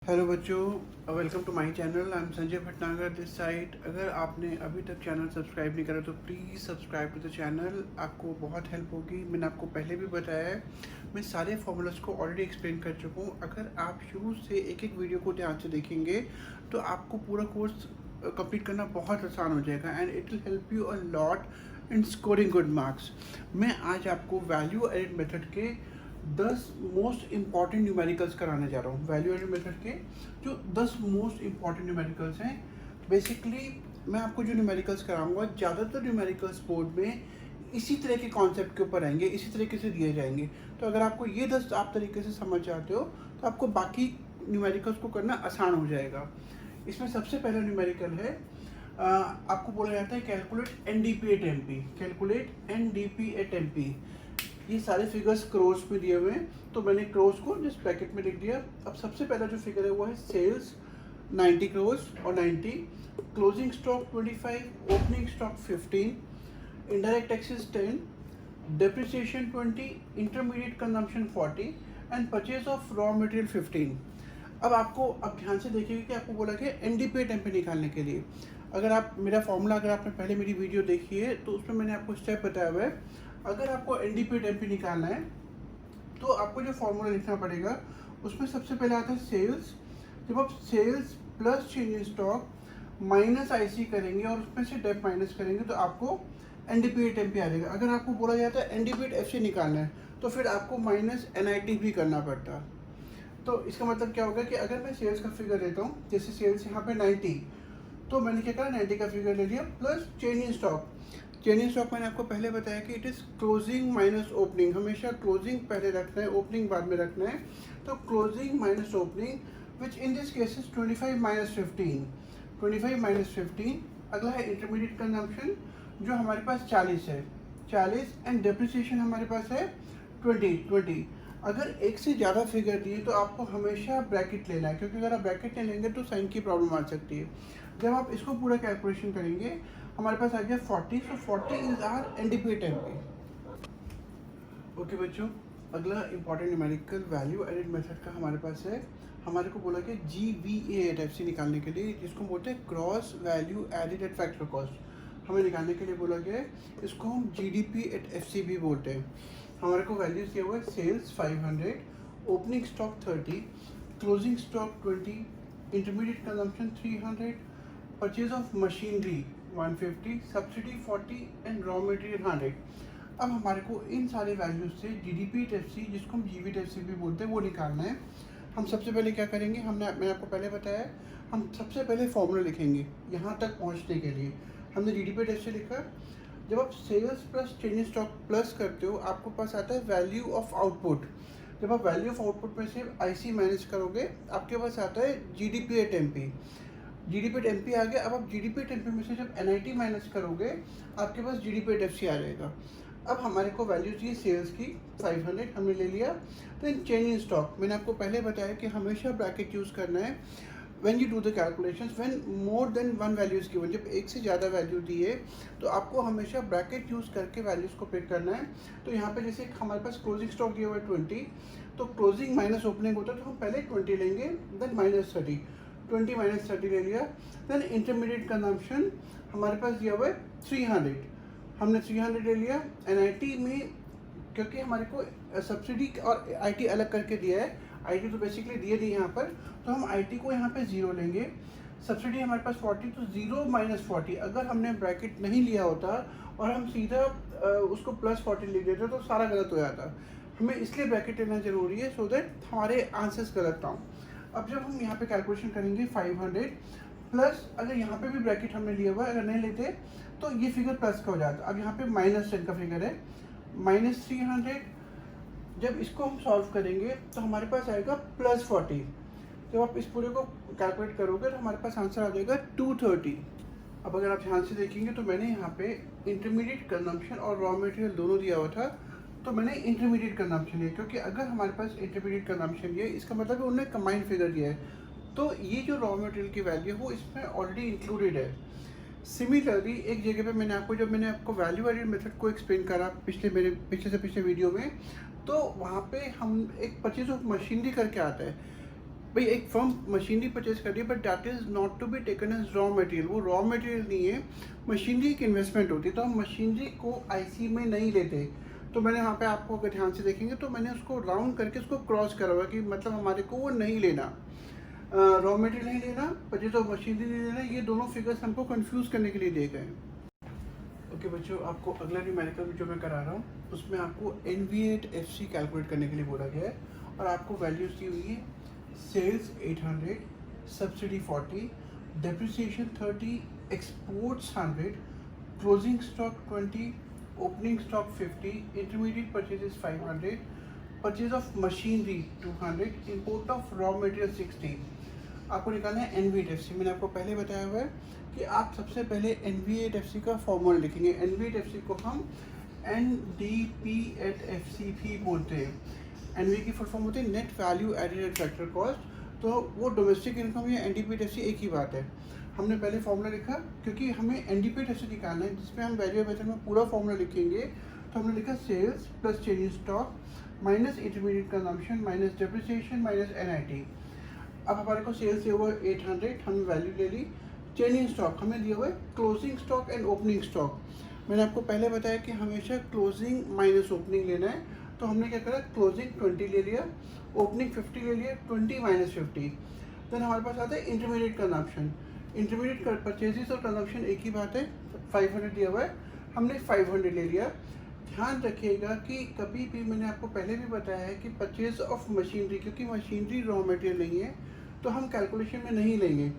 Hello बच्चों, welcome to my channel. I am Sanjay Bhatnagar this side. अगर आपने अभी तक चैनल सब्सक्राइब नहीं करा तो please subscribe to the channel, आपको बहुत हेल्प होगी। मैंने आपको पहले भी बताया है, मैं सारे फॉर्मूलाज को ऑलरेडी एक्सप्लेन कर चुका हूँ। अगर आप शुरू से एक एक वीडियो को ध्यान से देखेंगे तो आपको पूरा कोर्स कंप्लीट करना बहुत आसान हो जाएगा and it will help you a lot in scoring good marks. मैं आज आपको वैल्यू एडिड मेथड के 10 मोस्ट इंपॉर्टेंट न्यूमेरिकल्स कराने जा रहा हूँ। वैल्यू एडिड मेथड के जो 10 मोस्ट इंपॉर्टेंट न्यूमेरिकल्स हैं। बेसिकली मैं आपको जो न्यूमेरिकल्स कराऊंगा, ज़्यादातर न्यूमेरिकल्स बोर्ड में इसी तरह के कॉन्सेप्ट के ऊपर आएंगे, इसी तरीके से दिए जाएंगे। तो अगर आपको ये 10 आप तरीके से समझ जाते हो तो आपको बाकी न्यूमेरिकल्स को करना आसान हो जाएगा। इसमें सबसे पहला न्यूमेरिकल है, आपको बोला जाता है calculate N D P at M P. Calculate N D P at M P. ये सारे फिगर्स क्रोर्स में दिए हुए हैं, तो मैंने क्रोर्स को जिस ब्रैकेट में लिख दिया। अब सबसे पहला जो फिगर है वो है सेल्स 90 क्रोर्स और 90, closing stock 25, opening stock 15, indirect taxes 10, depreciation 20, intermediate consumption 40 and purchase of raw material 15। अब आपको अब ध्यान से देखिए कि आपको बोला कि एनडीपी टेम्पे निकालने के लिए अगर आप मेरा फॉर्मूला, अगर आपने पहले मेरी वीडियो देखी है तो उसमें मैंने आपको स्टेप बताया हुआ है। अगर आपको एनडीपी टेम्पे निकालना है तो आपको जो फॉर्मूला लिखना पड़ेगा उसमें सबसे पहले आता है सेल्स। जब आप sales plus change in stock minus IC करेंगे और उसमें से डेप माइनस करेंगे तो आपको एनडीपी टेम्पे आ जाएगा। अगर आपको बोला जाता है एनडीपी एफसी निकालना है तो फिर आपको माइनस एनआईटी भी करना पड़ता। तो इसका मतलब क्या होगा कि अगर मैं सेल्स का फिगर लेता हूँ, जैसे सेल्स यहाँ पे 90, तो मैंने क्या करा 90 का फिगर ले लिया plus change in stock. Change in stock मैंने आपको पहले बताया कि it is closing minus opening. हमेशा क्लोजिंग पहले रखना है, ओपनिंग बाद में रखना है। तो closing minus opening which in this case is 25 minus 15। 25 minus 15। अगला है इंटरमीडिएट कंजम्पशन जो हमारे पास 40 है, 40 एंड डेप्रिसिएशन हमारे पास है 20। अगर एक से ज़्यादा फिगर दिए तो आपको हमेशा ब्रैकेट लेना है, क्योंकि अगर आप ब्रैकेट नहीं लेंगे तो साइन की प्रॉब्लम आ सकती है। जब आप इसको पूरा कैलकुलेशन करेंगे हमारे पास आ गया 40। सो 40 इज आर एनडीपी टेम्पे। ओके बच्चों, अगला important numerical value added method का हमारे पास है। हमारे को बोला कि G V A at F C निकालने के लिए, जिसको बोलते हैं gross value added at factor cost, हमें निकालने के लिए बोला गया है। इसको हम G D P at F C भी बोलते हैं। हमारे को वैल्यूज दिया हुआ है sales 500, opening stock 30, closing stock 20, intermediate consumption 300, purchase of machinery 150, subsidy 40 and raw material 100। अब हमारे को इन सारे वैल्यूज से G D P F C, जिसको हम जी वी एफ सी भी बोलते हैं, वो निकालना है। हम सबसे पहले क्या करेंगे, मैंने आपको पहले बताया, हम सबसे पहले फॉर्मूला लिखेंगे यहाँ तक पहुँचने के लिए। हमने G D P F C लिखा। जब आप sales plus change in stock plus करते हो आपको पास आता है वैल्यू ऑफ आउटपुट। जब आप वैल्यू ऑफ आउटपुट में से आईसी माइनस करोगे आपके पास आता है GDP at MP. GDP at MP आ गया। अब आप जीडीपी एट एमपी में से जब एनआईटी माइनस करोगे आपके पास जीडीपी एट एफसी आ जाएगा। अब हमारे को वैल्यू चाहिए सेल्स की 500, हमने ले लिया। तो इन चेंज इन स्टॉक मैंने आपको पहले बताया कि हमेशा ब्रैकेट यूज़ करना है when you do the calculations, when more than one value is given। जब एक से ज़्यादा वैल्यू दिए तो आपको हमेशा ब्रैकेट यूज़ करके वैल्यूज़ को पिक करना है। तो यहाँ पे जैसे हमारे पास क्लोजिंग स्टॉक दिया हुआ है 20, तो क्लोजिंग माइनस ओपनिंग होता है तो हम पहले 20 लेंगे, देन माइनस 30, 20 माइनस 30 ले लिया। देन इंटरमीडिएट कंजम्पशन हमारे पास दिया हुआ है 300, हमने 300 ले लिया। एनआईटी में क्योंकि हमारे को सब्सिडी और आईटी अलग करके दिया है, आईटी तो बेसिकली दिए नहीं यहाँ पर, तो हम आईटी को यहाँ पे 0 लेंगे। सब्सिडी हमारे पास 40, तो 0 माइनस 40। अगर हमने ब्रैकेट नहीं लिया होता और हम सीधा उसको प्लस 40 ले देते तो सारा गलत हो जाता। हमें इसलिए ब्रैकेट लेना ज़रूरी है सो दैट हमारे आंसर्स गलत ना हो। अब जब हम यहाँ पे कैलकुलेशन करेंगे 500 प्लस, अगर यहाँ पे भी ब्रैकेट हमने लिया हुआ है, अगर नहीं लेते तो ये फिगर प्लस का हो जाता। अब यहाँ पे माइनस 10 का फिगर है, माइनस 300। जब इसको हम सॉल्व करेंगे तो हमारे पास आएगा प्लस 40। जब आप इस पूरे को कैलकुलेट करोगे तो हमारे पास आंसर आ जाएगा 230। अब अगर आप ध्यान से देखेंगे तो मैंने यहाँ पे इंटरमीडिएट कंजम्पशन और रॉ मटेरियल दोनों दिया हुआ था, तो मैंने इंटरमीडिएट कंजम्पशन लिया, क्योंकि अगर हमारे पास इंटरमीडिएट कंजम्पशन लिया इसका मतलब है उन्होंने कंबाइंड फिगर दिया है, तो ये जो रॉ मटेरियल की वैल्यू है वो इसमें ऑलरेडी इंक्लूडेड है। सिमिलरली एक जगह पे मैंने आपको वैल्यू एडिड मेथड को एक्सप्लेन करा पिछले से पिछले वीडियो में, तो वहाँ पे हम एक परचेज ऑफ मशीनरी करके आता है। भाई एक फर्म मशीनरी परचेज कर रही है, but that is not to be taken as raw material. वो रॉ मटेरियल नहीं है, मशीनरी एक इन्वेस्टमेंट होती है, तो हम मशीनरी को आईसी में नहीं लेते। तो मैंने वहाँ पे आपको अगर ध्यान से देखेंगे तो मैंने उसको राउंड करके उसको क्रॉस करा हुआ कि मतलब हमारे को वो नहीं लेना, रॉ मटेरियल नहीं लेना, परचेज ऑफ मशीनरी नहीं लेना। ये दोनों फिगर्स हमको कंफ्यूज करने के लिए दिए गए हैं। ओके बच्चों, आपको अगला न्यूमेरिकल जो मैं करा रहा हूँ उसमें आपको NV8FC कैलकुलेट करने के लिए बोला गया है, और आपको वैल्यूज दी हुई है। Sales 800, subsidy 40, depreciation 30, exports 100, closing stock 20, opening stock 50, intermediate purchases 500, purchase of machinery 200, import of raw material 60। आपको निकालना है NV8FC। मैंने आपको पहले बताया हुआ है कि आप सबसे पहले NV8FC का फॉर्मूला लिखेंगे। NV8FC को हम NDP@FC भी बोलते हैं। NV की फुल फॉर्म होती है net value added at factor cost. तो वो डोमेस्टिक इनकम या NDP@FC एक ही बात है। हमने पहले फॉर्मूला लिखा क्योंकि हमें NDP@FC निकालना है, जिसमें हम वैल्यू मेथड में पूरा फॉर्मूला लिखेंगे। तो हमने लिखा sales plus change in stock minus intermediate consumption minus depreciation minus NIT। अब हमारे को सेल्स दिया हुआ है 800, हमने वैल्यू ले ली। चेंज इन स्टॉक हमें दिया हुआ है closing stock and opening stock. मैंने आपको पहले बताया कि हमेशा क्लोजिंग माइनस ओपनिंग लेना है। तो हमने क्या करा, क्लोजिंग 20 ले लिया, ओपनिंग 50 ले लिया, 20 माइनस 50। देन हमारे पास आता है इंटरमीडिएट कंजम्पशन। इंटरमीडिएट परचेजेस और कंजम्पशन एक ही बात है। 500 दिया हुआ है, हमने 500 ले लिया। ध्यान रखिएगा कि कभी भी, मैंने आपको पहले भी बताया है कि परचेज ऑफ मशीनरी, क्योंकि मशीनरी रॉ मटेरियल नहीं है तो हम कैलकुलेशन में नहीं लेंगे।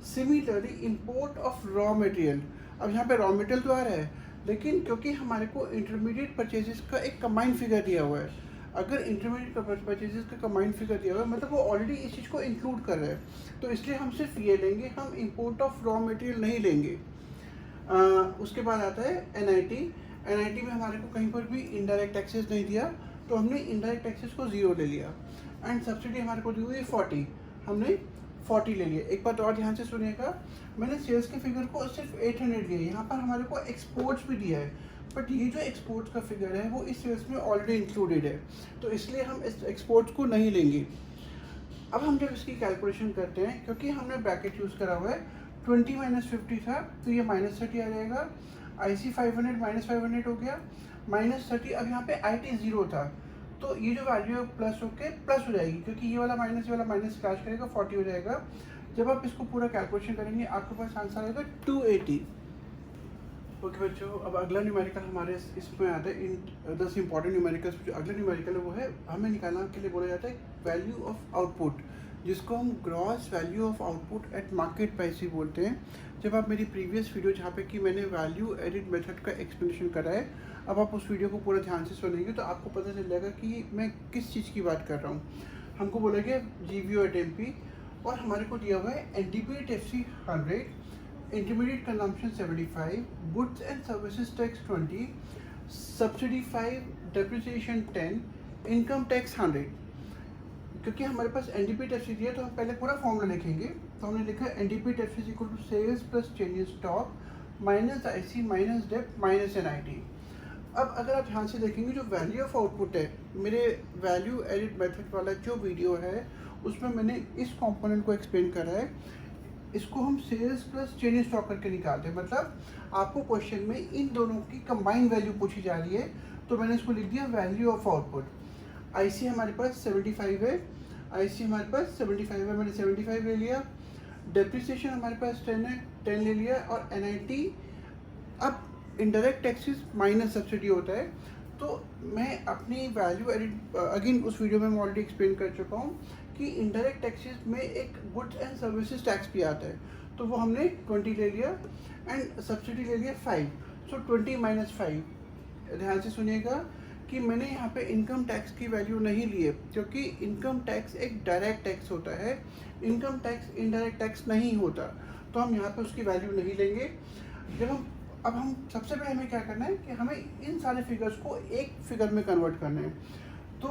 Similarly import of raw material, अब यहाँ पे रॉ मटेरियल तो आ रहा है, लेकिन क्योंकि हमारे को इंटरमीडिएट परचेजेस का एक कंबाइंड फिगर दिया हुआ है, अगर इंटरमीडिएट परचेजेस का कंबाइंड फिगर दिया हुआ है मतलब वो ऑलरेडी इस चीज़ को इंक्लूड कर रहा है, तो इसलिए हम सिर्फ ये लेंगे, हम इंपोर्ट ऑफ रॉ मटेरियल नहीं लेंगे। उसके बाद आता है NIT में हमारे को कहीं पर भी इनडायरेक्ट टैक्सेस नहीं दिया, तो हमने इनडायरेक्ट टैक्सेस को 0 ले लिया। एंड सब्सिडी हमारे को दी हुई है 40, हमने 40 ले लिया। एक बात और ध्यान से सुनिएगा, मैंने सेल्स के फिगर को सिर्फ 800 लिया, यहाँ पर हमारे को एक्सपोर्ट्स भी दिया है, बट ये जो एक्सपोर्ट्स का फिगर है वो इस सेल्स में ऑलरेडी इंक्लूडेड है, तो इसलिए हम इस एक्सपोर्ट्स को नहीं लेंगे। अब हम जब इसकी कैलकुलेशन करते हैं, क्योंकि हमने ब्रैकेट यूज़ करा हुआ है, 20 माइनस 50 था तो ये माइनस 30 आ जाएगा। IC 500 माइनस 500 हो गया, माइनस 30। अब यहाँ पे IT 0 था, तो ये जो वैल्यू है प्लस होके प्लस हो जाएगी, क्योंकि ये वाला माइनस क्रैश करेगा, 40 हो जाएगा। जब आप इसको पूरा कैलकुलेशन करेंगे आपके पास आंसर आएगा 280। ओके बच्चों, अब अगला न्यूमेरिकल हमारे इसमें आता है इन 10 इंपॉर्टेंट न्यूमेरिकल्स। जो अगला न्यूमेरिकल है वो है, हमें निकालने के लिए बोला जाता है वैल्यू ऑफ आउटपुट, जिसको हम gross value of output at market price ही बोलते हैं। जब आप मेरी प्रीवियस वीडियो जहाँ पे कि मैंने वैल्यू एडिड मेथड का एक्सप्लेनेशन करा है, अब आप उस वीडियो को पूरा ध्यान से सुनेंगे तो आपको पता चल जाएगा कि मैं किस चीज़ की बात कर रहा हूँ। हमको बोला गया GVO एट MP, और हमारे को दिया हुआ है NDP@FC 100, intermediate consumption 75, goods and services tax 20, subsidy 5, depreciation 10, income tax 100। क्योंकि हमारे पास NDP@FC दिया तो हम पहले पूरा फॉर्मूला लिखेंगे। तो हमने लिखा NDP@FC equal to sales plus change in stock minus IC minus dept minus NIT। अब अगर आप ध्यान से देखेंगे, जो वैल्यू ऑफ आउटपुट है, मेरे वैल्यू एडिड मेथड वाला जो वीडियो है उसमें मैंने इस कंपोनेंट को एक्सप्लेन करा है। इसको हम sales plus change in stock करके निकालते हैं, मतलब आपको क्वेश्चन में इन दोनों की कंबाइंड वैल्यू पूछी जा रही है, तो मैंने इसको लिख दिया वैल्यू ऑफ आउटपुट। IC हमारे पास 75 है, IC हमारे पास 75 है, मैंने 75 ले लिया। डेप्रिसिएशन हमारे पास 10 है, 10 ले लिया। और NIT, अब इनडायरेक्ट टैक्सेस माइनस सब्सिडी होता है, तो मैं अपनी वैल्यू एडिड, अगेन उस वीडियो में मैं ऑलरेडी एक्सप्लेन कर चुका हूँ कि इनडायरेक्ट टैक्सेस में एक गुड्स एंड सर्विसेज टैक्स भी आता है, तो वो हमने 20 ले लिया एंड सब्सिडी ले लिया 5, सो 20 माइनस 5। ध्यान से सुनिएगा कि मैंने यहाँ पे इनकम टैक्स की वैल्यू नहीं ली है, क्योंकि इनकम टैक्स एक डायरेक्ट टैक्स होता है, इनकम टैक्स इनडायरेक्ट टैक्स नहीं होता, तो हम यहाँ पे उसकी वैल्यू नहीं लेंगे। अब हम सबसे पहले हमें क्या करना है कि हमें इन सारे फिगर्स को एक फिगर में कन्वर्ट करना है। तो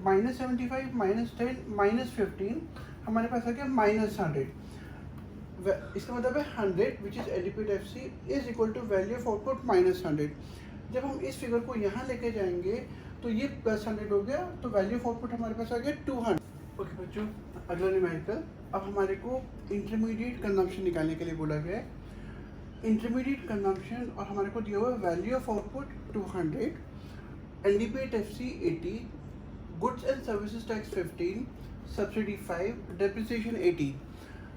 -75 -10 -15 हमारे पास आ गया -100। इसका मतलब है 100 which is NDP@FC is equal to value of output -100। जब हम इस फिगर को यहाँ लेके जाएंगे तो ये +100 हो गया, तो वैल्यू ऑफ आउटपुट हमारे पास आ गया 200। ओके बच्चों, अगला न्यूमेरिकल। अब हमारे को इंटरमीडिएट कंजम्पशन निकालने के लिए बोला गया है। इंटरमीडिएट कंजम्पशन और हमारे को दिया हुआ है value of output 200, NDP FC 80, goods and services tax 15, subsidy 5, depreciation 80।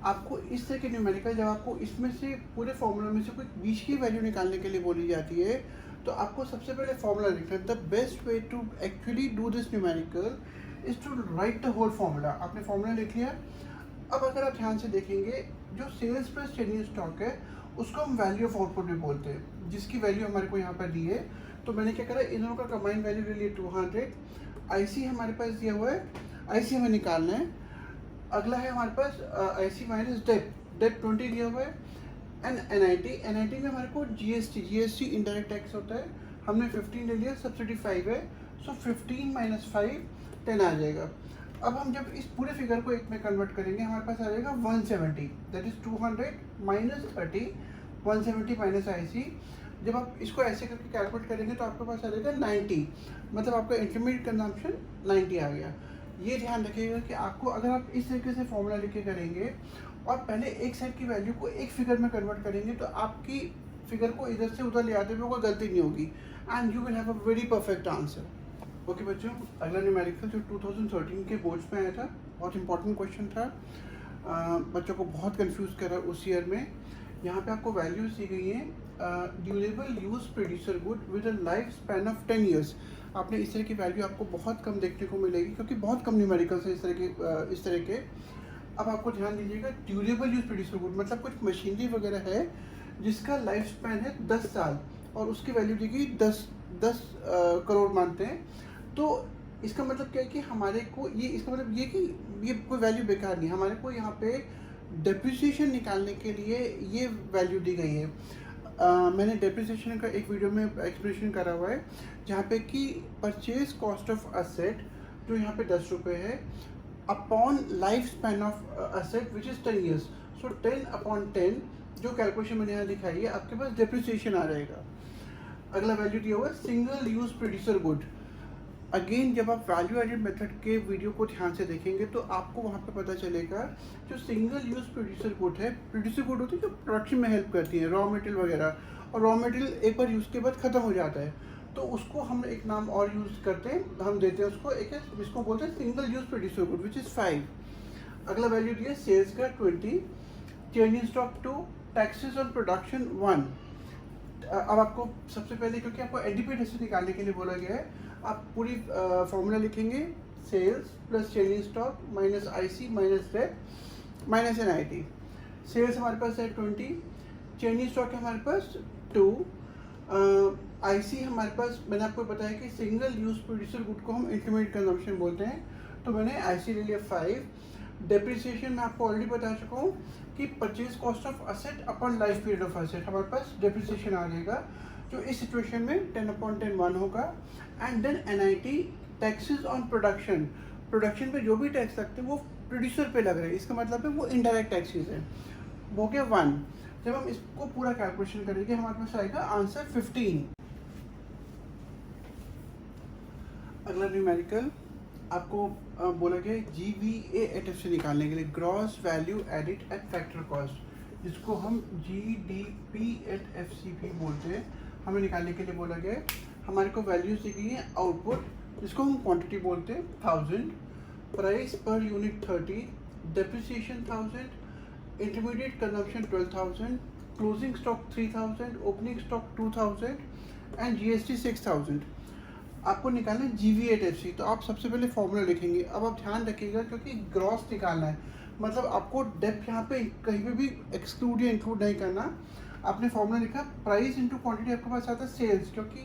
आपको इस तरह के न्यूमेरिकल जब आपको इसमें से पूरे फॉर्मूला में से कोई बीच की वैल्यू निकालने के लिए बोली जाती है, तो आपको सबसे पहले फॉर्मूला लिखना है। The best way to actually do this numerical is to write the whole formula. आपने फॉर्मूला लिख लिया। अब अगर आप ध्यान से देखेंगे, जो सेल्स प्लस चेंजिंग स्टॉक है उसको हम वैल्यू ऑफ आउटपुट भी बोलते हैं, जिसकी वैल्यू हमारे को यहाँ पर दी है। तो मैंने क्या करा, इन दोनों का कंबाइंड वैल्यू ले लिया 200। आईसी हमारे पास दिया हुआ है, आईसी हमें निकालना है। अगला है हमारे पास आईसी माइनस डेप, डेप 20 दिया हुआ है। एंड एनआईटी में हमारे को जीएसटी इनडायरेक्ट टैक्स होता है, हमने 15 ले लिया, सब्सिडी 5 है। सो 15 माइनस 5 10 आ जाएगा। अब हम जब इस पूरे फिगर को एक में कन्वर्ट करेंगे, हमारे पास आ जाएगा 170, that is 200 minus 30, 170 minus IC. जब आप इसको ऐसे करके कैलकुलेट करेंगे तो आपके पास आ जाएगा 90, मतलब आपका इंटरमीडिएट कंजम्पशन 90 आ गया। ये ध्यान रखिएगा कि आपको अगर आप इस तरीके से फॉर्मूला लिख के करेंगे और पहले एक साइड की वैल्यू को एक फिगर में कन्वर्ट करेंगे, तो आपकी फिगर को इधर से उधर ले आते हुए कोई गलती नहीं होगी, and you will have a very perfect answer. Okay बच्चों, अगला न्यूमेरिकल जो 2013 के बोर्ड्स में आया था, बहुत इंपॉर्टेंट क्वेश्चन था, बच्चों को बहुत कंफ्यूज करा उस ईयर में। यहाँ पे आपको वैल्यूज दी गई हैं, durable use producer good with a life span of 10 years. आपने इस तरह की वैल्यू आपको बहुत कम देखने को मिलेगी, क्योंकि बहुत कम न्यूमेरिकल्स हैं इस तरह के। अब आपको ध्यान दीजिएगा, ड्यूरेबल यूज प्रोड्यूसर गुड मतलब कुछ मशीनरी वगैरह है जिसका लाइफ स्पैन है 10 साल और उसकी वैल्यू दी गई 10 करोड़ मानते हैं। तो इसका मतलब क्या है कि हमारे को ये, इसका मतलब ये कि ये कोई वैल्यू बेकार नहीं, हमारे को यहाँ पे डेप्रिसिएशन निकालने के लिए ये वैल्यू दी गई है। मैंने डेप्रिसिएशन का एक वीडियो में एक्सप्लेनेशन करा हुआ है, जहाँ पे कि परचेज कॉस्ट ऑफ असेट जो यहाँ पे 10 रुपये है, upon life span of asset which is 10 years. So 10 upon 10 जो कैलकुलेशन मैंने यहाँ दिखाई है, आपके पास डेप्रिसिएशन आ जाएगा। अगला वैल्यू दिया हुआ है single use producer good. Again जब आप वैल्यू एडेड मेथड के वीडियो को ध्यान से देखेंगे तो आपको वहाँ पे पता चलेगा, जो सिंगल यूज प्रोड्यूसर गुड है, प्रोड्यूसर गुड होती है जो प्रोडक्शन में हेल्प करती है, रॉ मटेरियल वगैरह, और रॉ मटेरियल एक बार यूज़ के बाद ख़त्म हो जाता है, तो उसको हम एक नाम और यूज़ करते हैं, हम देते हैं उसको एक, इसको बोलते हैं single use producer good which is 5। अगला वैल्यू दिया सेल्स का 20, change in stock 2, taxes on production 1। अब आपको सबसे पहले, क्योंकि आपको एनडीपी एफसी निकालने के लिए बोला गया है, आप पूरी फॉर्मूला लिखेंगे, sales plus change in stock minus IC minus date minus NIT. Sales हमारे पास है 20, चेंज इन स्टॉक है हमारे पास 2, आईसी हमारे पास, मैंने आपको बताया कि सिंगल यूज प्रोड्यूसर गुड को हम इंटरमीडिएट कंजम्पशन बोलते हैं, तो मैंने आईसी ले लिया 5। डेप्रिसिएशन में आपको ऑलरेडी बता चुका हूँ कि purchase cost of asset upon life period of asset, हमारे पास डेप्रिसिएशन आ जाएगा, जो इस सिचुएशन में 10 अपॉन 10 1 होगा। And then NIT taxes on production, production पे जो भी टैक्स लगते हैं वो प्रोड्यूसर पे लग रहे हैं, इसका मतलब है वो इनडायरेक्ट टैक्सेस है, वो हो गया 1। जब हम इसको पूरा कैलकुलेशन करेंगे हमारे पास आएगा आंसर 15। अगला न्यूमेरिकल आपको बोला गया GVA से निकालने के लिए, gross value added at factor cost, जिसको हम GDP@FC बोलते हैं, हमें निकालने के लिए बोला गया है। हमारे को वैल्यूज दी गई है, आउटपुट जिसको हम क्वांटिटी बोलते हैं 1000, price per unit 30, depreciation 1000, intermediate consumption 12000, closing stock 3000, opening stock 2000 and GST 6000। आपको निकालना है GVA@FC, तो आप सबसे पहले फॉर्मूला लिखेंगे। अब आप ध्यान रखिएगा, क्योंकि ग्रॉस निकालना है, मतलब आपको डेप्थ यहाँ पे कहीं पे भी एक्सक्लूड या इंक्लूड नहीं करना। आपने फॉर्मूला लिखा, प्राइस इंटू क्वांटिटी, आपके पास आता है सेल्स, क्योंकि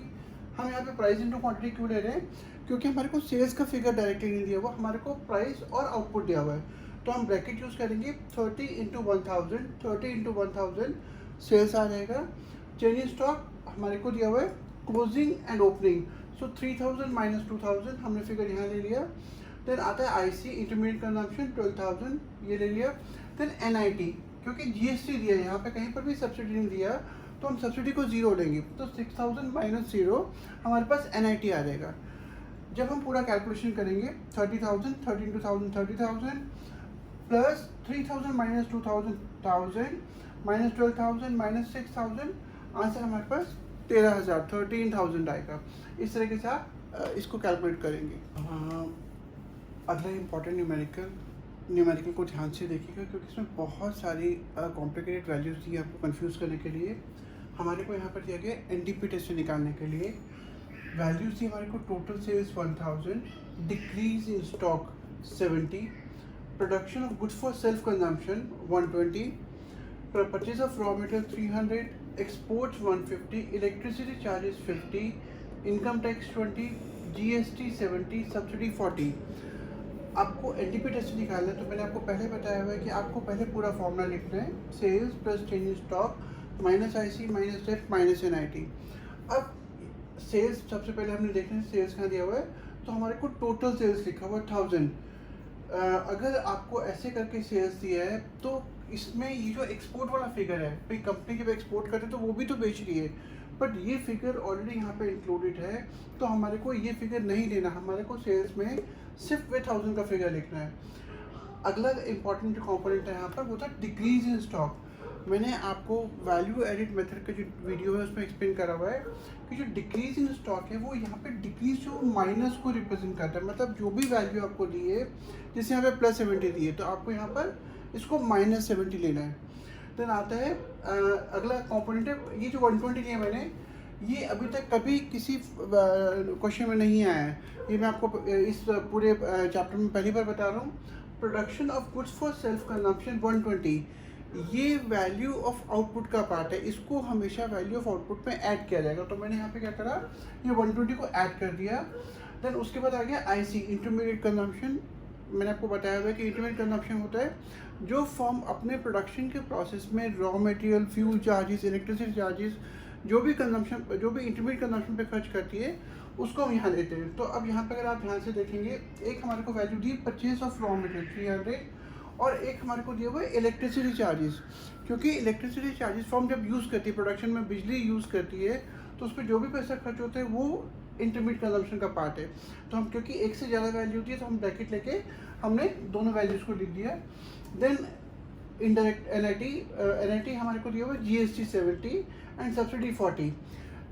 हम यहाँ पे प्राइस इंटू क्वांटिटी क्यों ले रहे हैं, क्योंकि हमारे को सेल्स का फिगर डायरेक्टली नहीं दिया हुआ, हमारे को प्राइस और आउटपुट दिया हुआ है, तो हम ब्रैकेट यूज़ करेंगे 30 इंटू 1000, 30 इंटू 1000 सेल्स आ जाएगा। चेंज इन स्टॉक हमारे को दिया हुआ है closing and opening, so 3000 minus 2000, हमने फिगर यहाँ ले लिया। देन आता है आईसी इंटरमीडिएट कंजम्पशन 12000, ये ले लिया। देन एनआईटी, क्योंकि जीएसटी दिया है यहाँ पे, कहीं पर भी सब्सिडी नहीं दिया, तो हम सब्सिडी को 0 लेंगे, तो 6000 माइनस 0 हमारे पास एनआईटी आ जाएगा। जब हम पूरा कैलकुलेशन करेंगे 30,000, 32,000, 30,000 plus 3,000 minus 2,000 minus 12,000 minus 6,000, answer हमारे पास 13,000 13,000 आएगा। इस तरीके से आप इसको कैलकुलेट करेंगे। अगला इम्पॉर्टेंट न्यूमेरिकल को ध्यान से देखिएगा, क्योंकि इसमें बहुत सारी कॉम्प्लिकेटेड वैल्यूज दी है आपको कंफ्यूज करने के लिए। हमारे को यहाँ पर दिया गया एनडीपी टेस्ट निकालने के लिए वैल्यूज थी हमारे को। Total sales 1000, decrease in stock 70, production of goods for self consumption 120, purchase of raw material 300, exports 150, electricity charges 50, income tax 20, GST 70, subsidy 40। आपको एनडीपी टेस्ट निकालना है, तो मैंने आपको पहले बताया हुआ है कि आपको पहले पूरा फॉर्मूला लिखना है, sales plus change in stock minus IC minus date minus NIT. अब सेल्स सबसे पहले हमने देखना है सेल्स कहाँ दिया हुआ है, तो हमारे को टोटल सेल्स लिखा हुआ है 1000। अगर आपको ऐसे करके सेल्स दिया है तो इसमें ये जो एक्सपोर्ट वाला फिगर है, भाई कंपनी जब एक्सपोर्ट करते तो वो भी तो बेच रही है, बट ये फिगर ऑलरेडी यहाँ पे इंक्लूडेड है, तो हमारे को ये फिगर नहीं लेना, हमारे को सेल्स में सिर्फ वे 1000 का फिगर लिखना है। अगला इंपॉर्टेंट जो कॉम्पोनेंट है यहाँ पर वो था डिक्रीज इन स्टॉक। मैंने आपको वैल्यू एडिट मेथड का जो वीडियो है उसमें एक्सप्लेन करा हुआ है कि जो डिक्रीज इन स्टॉक है वो यहाँ पे डिक्रीज जो माइनस को रिप्रेजेंट करता है, मतलब जो भी वैल्यू आपको दी है, जैसे यहाँ पे प्लस 70 दी है तो आपको यहाँ पर इसको माइनस 70 लेना है। देन आता है अगला कंपोनेंट है ये जो 120 लिया मैंने, ये अभी तक कभी किसी क्वेश्चन में नहीं आया है, ये मैं आपको इस पूरे चैप्टर में पहली बार बता रहा हूँ। Production of goods for self consumption 120, ये वैल्यू ऑफ आउटपुट का पार्ट है, इसको हमेशा वैल्यू ऑफ आउटपुट में ऐड किया जाएगा, तो मैंने यहाँ पे क्या करा, ये 120 को ऐड कर दिया। देन उसके बाद आ गया आईसी इंटरमीडिएट कंजम्पशन। मैंने आपको बताया हुआ है कि इंटरमीडिएट कंजम्पशन होता है जो फर्म अपने प्रोडक्शन के प्रोसेस में raw material, fuel charges, electricity charges, जो भी इंटरमीडिएट कंजम्पशन पे खर्च करती है उसको हम यहाँ लेते हैं। तो अब यहाँ पे अगर आप ध्यान से देखेंगे, एक हमारे को value the purchase of raw material 300, और एक हमारे को दिया हुआ है इलेक्ट्रिसिटी चार्जेस, क्योंकि इलेक्ट्रिसिटी चार्जेस फर्म जब यूज़ करती है, प्रोडक्शन में बिजली यूज़ करती है, तो उस पर जो भी पैसा खर्च होता है वो इंटरमीडिएट कंजम्पशन का पार्ट है। तो हम क्योंकि एक से ज़्यादा वैल्यू थी तो हम ब्रैकेट लेके हमने दोनों वैल्यूज़ को लिख दिया। देन इनडायरेक्ट एनआईटी हमारे को दिया हुआ है जीएसटी 70 एंड सब्सिडी 40।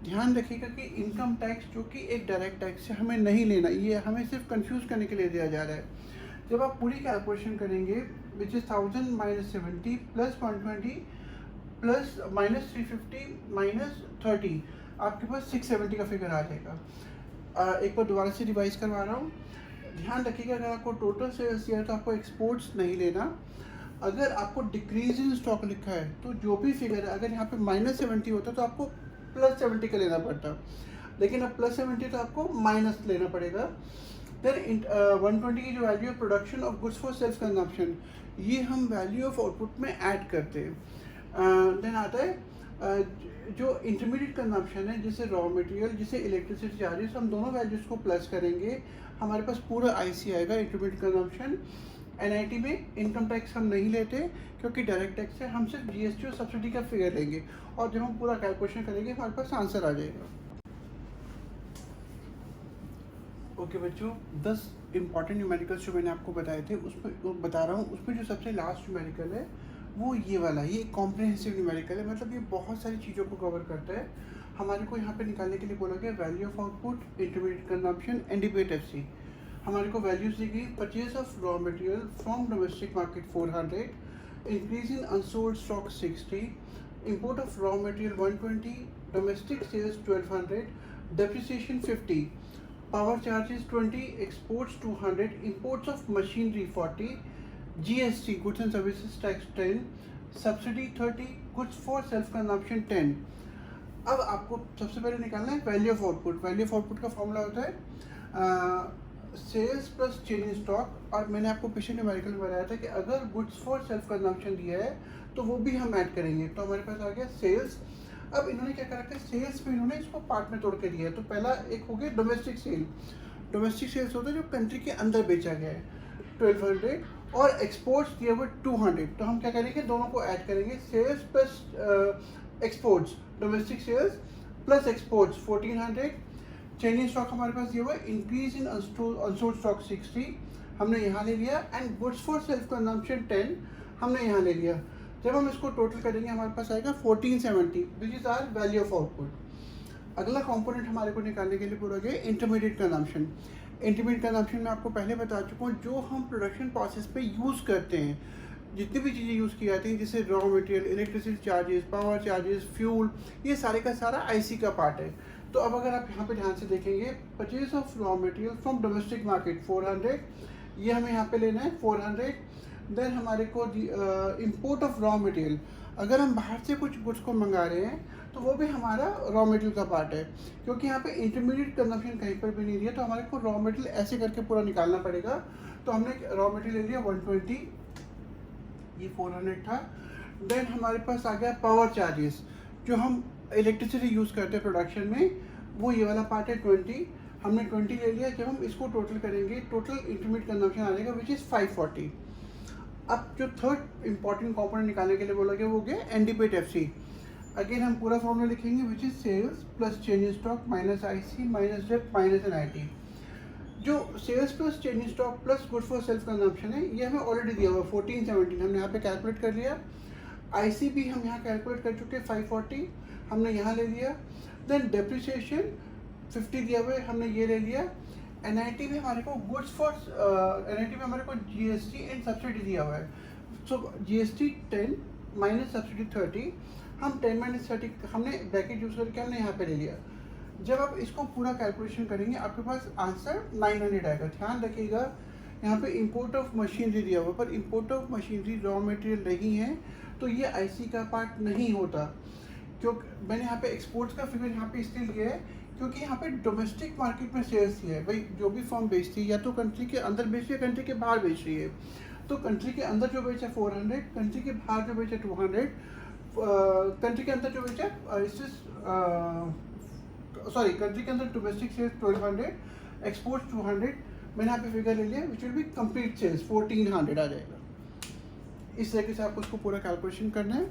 ध्यान रखिएगा कि इनकम टैक्स जो कि एक डायरेक्ट टैक्स है हमें नहीं लेना, ये हमें सिर्फ कंफ्यूज करने के लिए दिया जा रहा है। जब आप पूरी कैलकुलेशन करेंगे which is 1000 minus 70 plus 120 plus minus 350 minus 30, आपके पास 670 का फिगर आ जाएगा। एक बार दोबारा से रिवाइज करवा रहा हूँ, ध्यान रखिएगा अगर आपको टोटल सेल्स दिया है तो आपको एक्सपोर्ट्स नहीं लेना। अगर आपको डिक्रीज इन स्टॉक लिखा है तो जो भी फिगर है, अगर यहाँ पे माइनस 70 होता तो आपको प्लस 70 का लेना पड़ता, लेकिन अब प्लस 70 तो आपको माइनस लेना पड़ेगा। देन 120 की जो वैल्यू है production of goods for self consumption, ये हम वैल्यू ऑफ आउटपुट में ऐड करते हैं। देन आता है जो इंटरमीडिएट कंजम्पशन है, जैसे रॉ मटेरियल, जैसे इलेक्ट्रिसिटी चार्जेस, हम दोनों वैल्यूज़ को प्लस करेंगे, हमारे पास पूरा आईसी आएगा इंटरमीडिएट कंजम्पशन। एनआईटी में इनकम टैक्स हम नहीं लेते क्योंकि डायरेक्ट टैक्स है, हम सिर्फ जीएसटी और सब्सिडी का फिगर लेंगे, और जब हम पूरा कैलकुलेशन करेंगे हमारे पास आंसर आ जाएगा। ओके बच्चों, 10 इंपॉर्टेंट न्यूमेरिकल्स जो मैंने आपको बताए थे उसमें बता रहा हूँ, उसमें जो सबसे लास्ट न्यूमेरिकल है वो ये वाला, ये कॉम्प्रिहेंसिव न्यूमेरिकल है, मतलब ये बहुत सारी चीज़ों को कवर करता है। हमारे को यहाँ पे निकालने के लिए बोला गया value of output, intermediate consumption, NDP. हमारे को वैल्यूज दी गई purchase of raw material from domestic market 400, increase in unsold stock 60, import of raw material 120, domestic sales 1200, depreciation 50, power charges 20, exports 200, imports of machinery 40, GST goods and services tax 10, subsidy 30, goods for self consumption 10। अब आपको सबसे पहले निकालना है value of output. Value of output का formula होता है sales plus change in stock, और मैंने आपको पिछले न्यूमेरिकल में बताया था कि अगर गुड्स फॉर सेल्फ कंजम्पशन दिया है तो वो भी हम ऐड करेंगे, तो हमारे पास आ गया सेल्स। अब इन्होंने क्या करा कि सेल्स में इन्होंने इसको पार्ट में तोड़ के दिया है, तो पहला एक हो गया डोमेस्टिक सेल। डोमेस्टिक सेल्स होता है जो कंट्री के अंदर बेचा गया है 1200, और एक्सपोर्ट्स दिए हुए 200, तो हम क्या करेंगे दोनों को ऐड करेंगे, sales plus exports, domestic sales plus exports 1400, changing stock हमारे पास ये हुआ, इंक्रीज इन अनसोल्ड स्टॉक 60 हमने यहाँ ले लिया, and goods for self consumption 10 हमने यहाँ ले लिया। जब हम इसको टोटल करेंगे हमारे पास आएगा 1470 which is our value of output. अगला कंपोनेंट हमारे को निकालने के लिए पूरा गया इंटरमीडिएट कंजम्पशन। इंटरमीडिएट कंजम्पशन में आपको पहले बता चुका हूँ, जो हम प्रोडक्शन प्रोसेस पे यूज़ करते हैं, जितनी भी चीज़ें यूज़ की जाती हैं जैसे raw material, electricity charges, power charges, fuel, ये सारे का सारा आईसी का पार्ट है। तो अब अगर आप यहाँ पे ध्यान से देखेंगे, purchase of raw material from domestic market 400, ये हमें यहाँ पे लेना है 400। देन हमारे को इंपोर्ट ऑफ रॉ मटेरियल, अगर हम बाहर से कुछ गुड्स को मंगा रहे हैं तो वो भी हमारा रॉ मटेरियल का पार्ट है, क्योंकि यहाँ पे इंटरमीडिएट कंजम्पशन कहीं पर भी नहीं दिया, तो हमारे को रॉ मटेरियल ऐसे करके पूरा निकालना पड़ेगा। तो हमने रॉ मटेरियल ले लिया 120, ये 400 था। देन हमारे पास आ गया पावर चार्जेस, जो हम इलेक्ट्रिसिटी यूज़ करते हैं प्रोडक्शन में, वो ये वाला पार्ट है 20, हमने 20 ले लिया। जब हम इसको टोटल करेंगे, टोटल इंटरमीडिएट कंजम्पशन आ जाएगा विच इज़ 540। अब जो थर्ड इंपॉर्टेंट कंपोनेंट निकालने के लिए बोला गया वो गया एनडीपेट एफसी। अगेन हम पूरा फॉर्मूला लिखेंगे which is sales plus change in stock minus IC minus date minus NIT. जो sales plus change in stock plus goods for self consumption है, ये हमें ऑलरेडी दिया हुआ 1417 हमने यहाँ पे कैलकुलेट कर लिया। आईसी भी हम यहाँ कैलकुलेट कर चुके 540 हमने यहाँ ले लिया। देन डेप्रिसिएशन 50 दिया हुआ है, हमने ये ले लिया। एनआईटी में हमारे को गुड्स फॉर एनआईटी में हमारे को जीएसटी एंड सब्सिडी दिया हुआ है। सो जीएसटी 10 माइनस सब्सिडी 30, हम 10 माइनस 30 हमने ब्रैकेट यूज़ करके हमने यहाँ पे ले लिया। जब आप इसको पूरा कैलकुलेशन करेंगे आपके पास आंसर 900 आएगा। ध्यान रखिएगा, यहाँ पे इंपोर्ट ऑफ मशीनरी दिया हुआ, पर import of machinery raw material नहीं है, तो ये आईसी का पार्ट नहीं होता। क्योंकि मैंने यहाँ पे एक्सपोर्ट्स का फिगर यहाँ पे इसलिए लिया है क्योंकि यहाँ पे डोमेस्टिक मार्केट में सेल्स है। भाई जो भी फर्म बेचती है या तो कंट्री के अंदर बेच रही है, कंट्री के बाहर बेच रही है। तो कंट्री के अंदर जो बेचा 400, कंट्री के बाहर जो बेचा 200, कंट्री के अंदर जो बेचा सॉरी कंट्री के अंदर डोमेस्टिक सेल्स 1200, एक्सपोर्ट 200, मैंने यहाँ पे फिगर ले लिया which will be complete sales 1400 आ जाएगा। इस तरीके से आपको उसको पूरा कैलकुलेशन करना है।